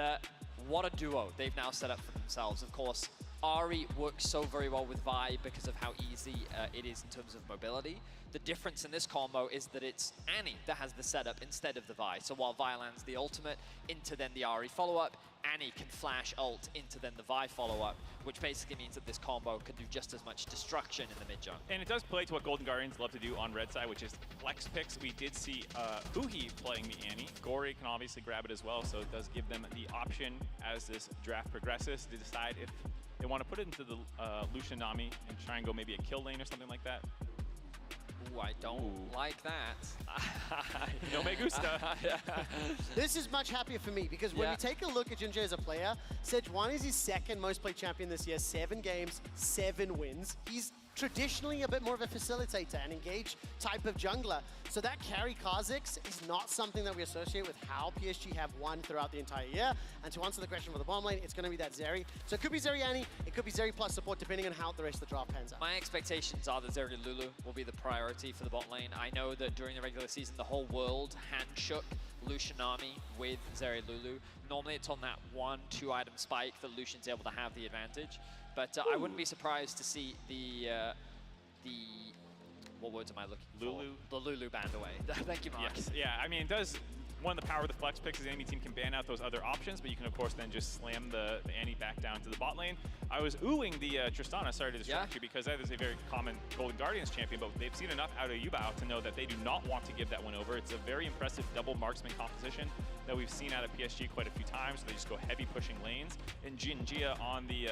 what a duo they've now set up for themselves. Of course, Ahri works so very well with Vi because of how easy it is in terms of mobility. The difference in this combo is that it's Annie that has the setup instead of the Vi. So while Vi lands the ultimate into then the Ahri follow-up, Annie can flash ult into then the Vi follow-up, which basically means that this combo can do just as much destruction in the mid-jungle. And it does play to what Golden Guardians love to do on red side, which is flex picks. We did see Huhi playing the Annie. Gory can obviously grab it as well, so it does give them the option as this draft progresses to decide if they want to put it into the Lucianami and try and go maybe a kill lane or something like that. Ooh, I don't like that. No me gusta. This is much happier for me, because when you take a look at Junja as a player, Sejuani is his second most played champion this year. 7 games, 7 wins. He's traditionally a bit more of a facilitator and engage type of jungler. So that carry Kha'Zix is not something that we associate with how PSG have won throughout the entire year. And to answer the question for the bottom lane, it's going to be that Zeri. So it could be Zeri Annie, it could be Zeri plus support, depending on how the rest of the draft pans out. My expectations are that Zeri Lulu will be the priority for the bot lane. I know that during the regular season, the whole world hand-shook Lucianami with Zeri Lulu. Normally it's on that 1-2 item spike that Lucian's able to have the advantage. But I wouldn't be surprised to see the what words am I looking Lulu. for? The Lulu banned away. Thank you, Mark. Yes, yeah, I mean, it does, one of the power of the flex picks is the enemy team can ban out those other options, but you can, of course, then just slam the Annie back down to the bot lane. I was oohing the Tristana, sorry to distract you, because that is a very common Golden Guardians champion, but they've seen enough out of Yubao to know that they do not want to give that one over. It's a very impressive double marksman composition that we've seen out of PSG quite a few times. They just go heavy pushing lanes. And Jinjia on the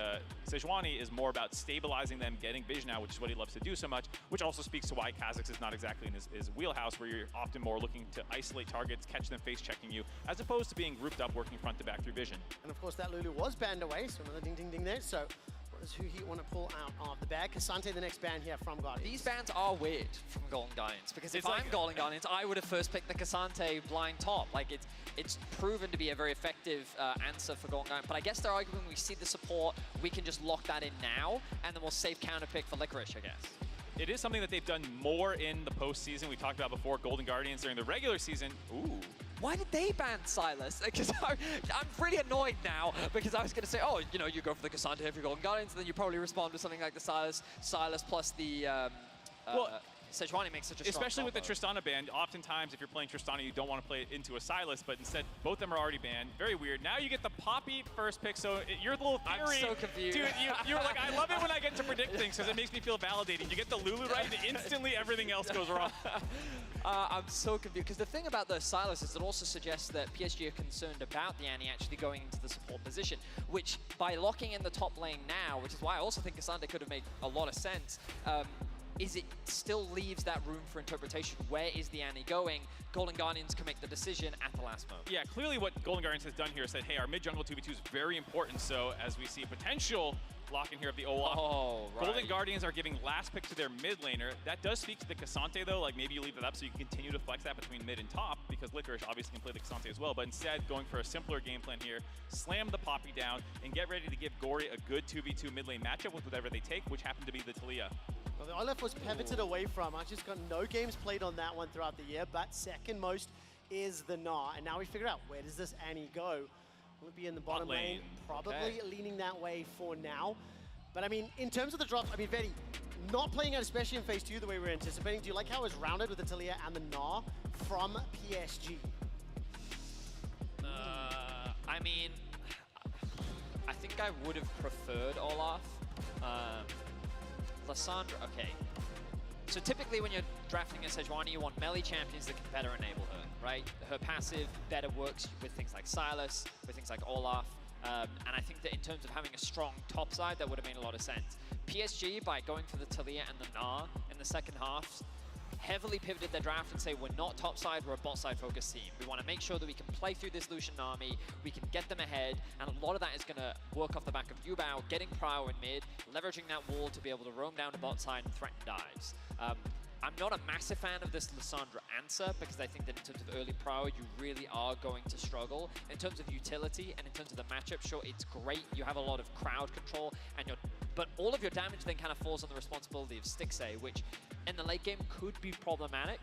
Sejuani is more about stabilizing them, getting vision out, which is what he loves to do so much, which also speaks to why Kha'Zix is not exactly in his wheelhouse, where you're often more looking to isolate targets, catch them face checking you, as opposed to being grouped up, working front to back through vision. And of course, that Lulu was banned away, so another ding, ding, ding there. So what does Huhi want to pull out of the bag? K'Sante, the next ban here from Guardians. These bans are weird from Golden Guardians, because if I'm Golden Guardians, I would have first picked the K'Sante blind top. Like, it's proven to be a very effective answer for Golden Guardians. But I guess they're arguing we see the support, we can just lock that in now, and then we'll save counter pick for Licorice, I guess. It is something that they've done more in the postseason. We talked about before, Golden Guardians during the regular season. Ooh. Why did they ban Silas? Because I'm pretty annoyed now, because I was going to say, oh, you know, you go for the K'Sante if you're Golden Guardians, and then you probably respond with something like the Silas plus the Sejuani makes such a strong especially with the combo. Tristana ban, oftentimes if you're playing Tristana, you don't want to play it into a Silas, but instead both of them are already banned. Very weird. Now you get the Poppy first pick, so your little theory. I'm so confused. Dude, you're like, I love it when I get to predict things because it makes me feel validating. You get the Lulu right, and instantly everything else goes wrong. I'm so confused, because the thing about the Silas is it also suggests that PSG are concerned about the Annie actually going into the support position, which by locking in the top lane now, which is why I also think K'Sante could have made a lot of sense, is it still leaves that room for interpretation. Where is the Annie going? Golden Guardians can make the decision at the last moment. Yeah, clearly what Golden Guardians has done here is said, hey, our mid-jungle 2v2 is very important, so as we see potential lock in here of the Olaf. Oh, right. Golden Guardians are giving last pick to their mid laner. That does speak to the K'Sante though, like maybe you leave it up so you can continue to flex that between mid and top, because Licorice obviously can play the K'Sante as well, but instead going for a simpler game plan here, slam the Poppy down, and get ready to give Gory a good 2v2 mid lane matchup with whatever they take, which happened to be the Talia. Well, the Olaf was pivoted away from. I just got no games played on that one throughout the year, but second most is the Gnar. And now we figure out, where does this Annie go? Will it be in the bottom lane? Probably leaning that way for now. But I mean, in terms of the drops, I mean, Vedi, not playing out, especially in phase 2 the way we were anticipating. Do you like how it was rounded with the Talia and the Gnar from PSG? I mean, I think I would have preferred Olaf. Lissandra, okay. So typically when you're drafting a Sejuani, you want melee champions that can better enable her, right? Her passive better works with things like Silas, with things like Olaf. And I think that in terms of having a strong top side, that would have made a lot of sense. PSG, by going for the Talia and the Gnar in the second half, heavily pivoted their draft and say, we're not top side, we're a bot side focused team. We want to make sure that we can play through this Lucian army, we can get them ahead, and a lot of that is going to work off the back of Yubao, getting Prio in mid, leveraging that wall to be able to roam down to bot side and threaten dives. I'm not a massive fan of this Lissandra answer, because I think that in terms of early Prio, you really are going to struggle. In terms of utility and in terms of the matchup, sure, it's great. You have a lot of crowd control, and but all of your damage then kind of falls on the responsibility of Stixxay, which in the late game could be problematic,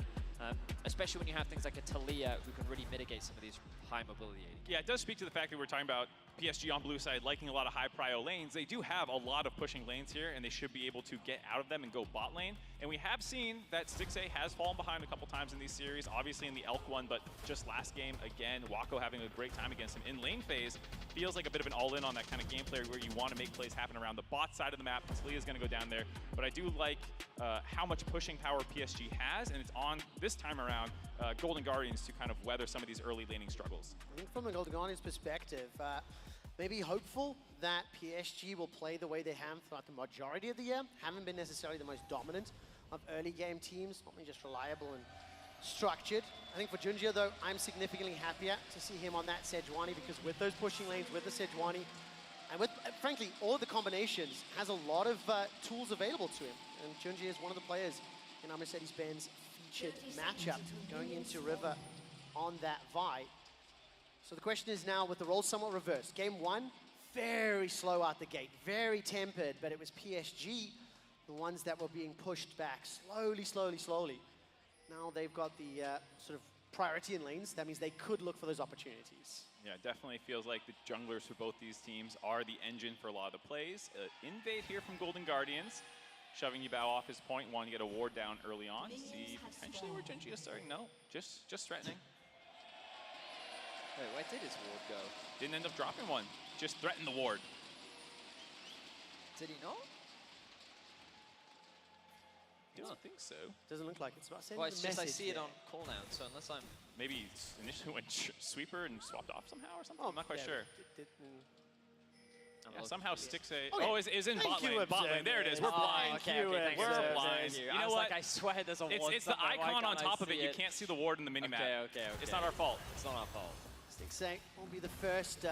especially when you have things like a Talia who can really mitigate some of these high mobility AD. Yeah, it does speak to the fact that we're talking about PSG on blue side liking a lot of high prio lanes. They do have a lot of pushing lanes here, and they should be able to get out of them and go bot lane. And we have seen that Stixxay has fallen behind a couple times in these series, obviously in the Elk one, but just last game, again, Wako having a great time against him in lane phase. Feels like a bit of an all-in on that kind of gameplay where you want to make plays happen around the bot side of the map. Talia's going to go down there, but I do like how much pushing power PSG has, and it's on this time around Golden Guardians to kind of weather some of these early laning struggles. I think from a Golden Guardians perspective, maybe hopeful that PSG will play the way they have throughout the majority of the year. Haven't been necessarily the most dominant of early game teams, not just reliable and structured. I think for Junjia though, I'm significantly happier to see him on that Sejuani, because with those pushing lanes, with the Sejuani, and with, frankly, all of the combinations, has a lot of tools available to him. And Junjia is one of the players in our Mercedes-Benz featured matchup going into River on that Vi. So the question is now, with the roles somewhat reversed. Game 1, very slow out the gate, very tempered, but it was PSG, the ones that were being pushed back slowly, slowly, slowly. Now they've got the sort of priority in lanes. That means they could look for those opportunities. Yeah, it definitely feels like the junglers for both these teams are the engine for a lot of the plays. Invade here from Golden Guardians, shoving Yubao off his point, wanting to get a ward down early on. See potentially where Genji is starting. No, just threatening. Wait, where did his ward go? Didn't end up dropping one. Just threatened the ward. Did he not? I don't think so. Doesn't look like it's about sending Well, a it's just I message see it there. on cooldown, so unless I'm... Maybe initially went sweeper and swapped off somehow or something. Oh, I'm not quite yeah, sure. I'm Yeah, looking somehow for sticks a. Okay. Oh, it's in Thank bot you, lane. Bot lane. There it is. We're Observer. blind. okay, okay, thank you, We're Observer, blind. thank You I know was what? like, I swear there's a ward It's the somewhere. Why icon on can't I top of it. see You can't see the ward in the minimap. Okay. It's not our fault. It's not our fault. Stixay won't be the first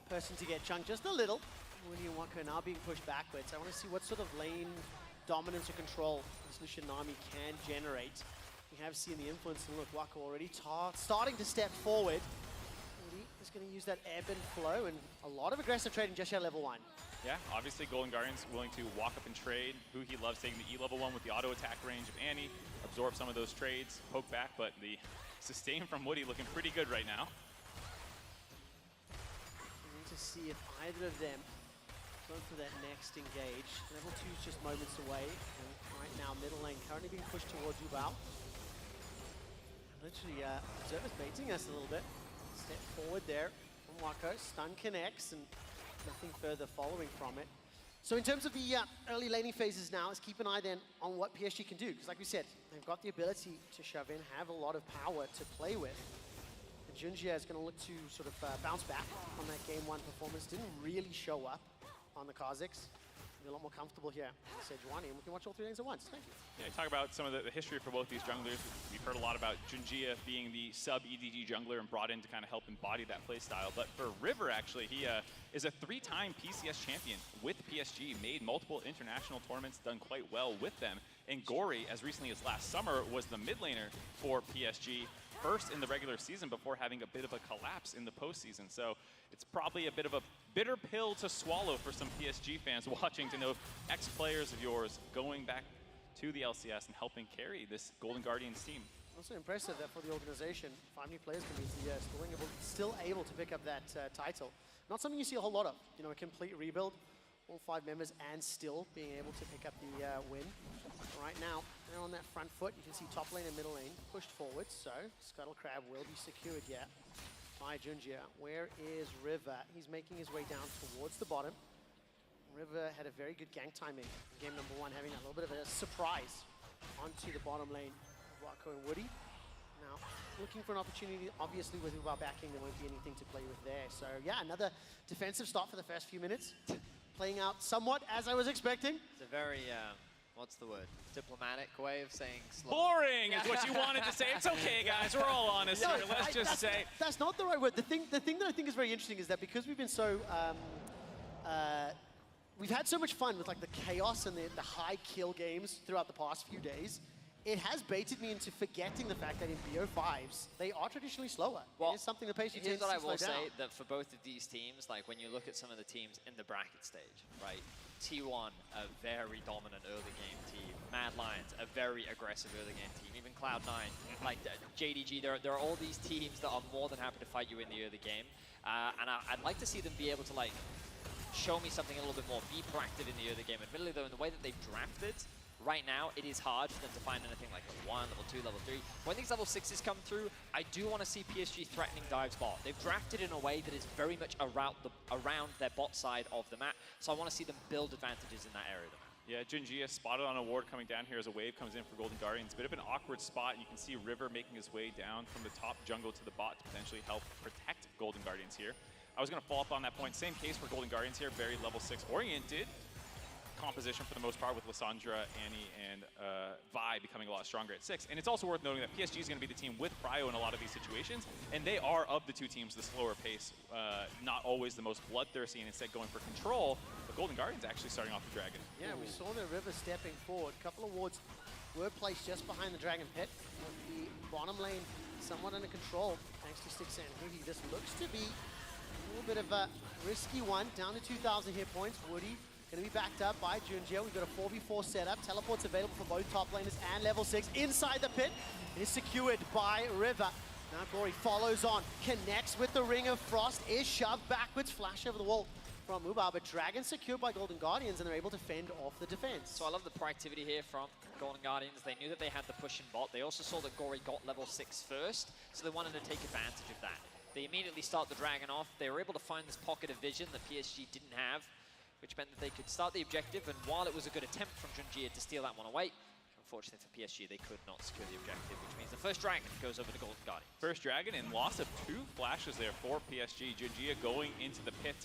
person to get chunked just a little. Woody and Wako now being pushed backwards. I want to see what sort of lane dominance or control this Lucian Nami can generate. We have seen the influence, and look, Wako already starting to step forward. Woody is going to use that ebb and flow, and a lot of aggressive trading just at level 1. Yeah, obviously Golden Guardian's willing to walk up and trade. He loves taking the E level 1 with the auto attack range of Annie, absorb some of those trades, poke back, but the sustain from Woody looking pretty good right now. We need to see if either of them go for that next engage. Level 2 is just moments away, and right now middle lane currently being pushed towards Ubao. Literally, Observer's baiting us a little bit. Step forward there from Wako. Stun connects, and nothing further following from it. So in terms of the early laning phases now, let's keep an eye then on what PSG can do. Because like we said, they've got the ability to shove in, have a lot of power to play with. And Junjie is going to look to sort of bounce back on that game 1 performance. Didn't really show up on the Kazakhs. Be a lot more comfortable here. Sejuani, and we can watch all 3 lanes at once. Thank you. Yeah, talk about some of the history for both these junglers. We've heard a lot about Junjie being the sub-EDG jungler and brought in to kind of help embody that play style. But for River, actually, he is a 3-time PCS champion with PSG, made multiple international tournaments, done quite well with them. And Gory, as recently as last summer, was the mid laner for PSG, first in the regular season before having a bit of a collapse in the postseason. So it's probably a bit of a bitter pill to swallow for some PSG fans watching to know ex-players of yours going back to the LCS and helping carry this Golden Guardians team. Also impressive that for the organization, 5 new players can be still able to pick up that title. Not something you see a whole lot of. You know, a complete rebuild, all 5 members, and still being able to pick up the win. Right now, they're on that front foot. You can see top lane and middle lane pushed forward. So Scuttle Crab will be secured yet by Junjie. Where is River? He's making his way down towards the bottom. River had a very good gank timing in game number 1, having a little bit of a surprise onto the bottom lane of Wako and Woody. Now, looking for an opportunity, obviously with Ubao backing, there won't be anything to play with there. So yeah, another defensive start for the first few minutes. Playing out somewhat as I was expecting. It's a very, what's the word? Diplomatic way of saying slow. Boring is what you wanted to say. It's okay, guys. We're all honest here. Let's just say. That's not the right word. The thing that I think is very interesting is that because we've been so, we've had so much fun with like the chaos and the high kill games throughout the past few days, it has baited me into forgetting the fact that in BO5s, they are traditionally slower. Well, it is something the patient here's tends what I to will slow down. say, that for both of these teams, like when you look at some of the teams in the bracket stage, right? T1, a very dominant early game team. Mad Lions, a very aggressive early game team. Even Cloud9, like JDG, there are all these teams that are more than happy to fight you in the early game. And I'd like to see them be able to like show me something a little bit more, be proactive in the early game. Admittedly though, in the way that they've drafted, right now, it is hard for them to find anything like level 1, level 2, level 3. When these level 6s come through, I do want to see PSG threatening dive bot. They've drafted in a way that is very much around their bot side of the map, so I want to see them build advantages in that area of the map. Yeah, Junjie spotted on a ward coming down here as a wave comes in for Golden Guardians. Bit of an awkward spot. You can see River making his way down from the top jungle to the bot to potentially help protect Golden Guardians here. I was going to follow up on that point. Same case for Golden Guardians here, very level 6 oriented composition for the most part with Lissandra, Annie, and Vi becoming a lot stronger at 6. And it's also worth noting that PSG is going to be the team with Pryo in a lot of these situations, and they are, of the 2 teams, the slower pace, not always the most bloodthirsty, and instead going for control. But Golden Guardians actually starting off the Dragon. Yeah, we saw the River stepping forward. A couple of wards were placed just behind the Dragon Pit, with the bottom lane somewhat under control, thanks to Stixay and Hoogie. This looks to be a little bit of a risky one, down to 2,000 hit points. Woody going to be backed up by Junjie. We've got a 4v4 setup. Teleports available for both top laners and level 6. Inside the pit is secured by River. Now Gory follows on, connects with the Ring of Frost, is shoved backwards, flash over the wall from Ubao, but Dragon secured by Golden Guardians, and they're able to fend off the defense. So I love the proactivity here from Golden Guardians. They knew that they had the push in bot. They also saw that Gory got level 6 first, so they wanted to take advantage of that. They immediately start the Dragon off. They were able to find this pocket of vision that PSG didn't have. which meant that they could start the objective, and while it was a good attempt from Junjie to steal that one away, unfortunately for PSG, they could not secure the objective, which means the first Dragon goes over to Golden Guardians. First Dragon and loss of 2 flashes there for PSG. Junjie going into the pit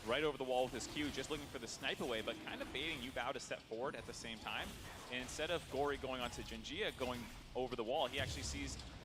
right over the wall with his Q, just looking for the snipe away, but kind of baiting Yubao to step forward at the same time. And instead of Gory going onto Junjie going over the wall, he actually sees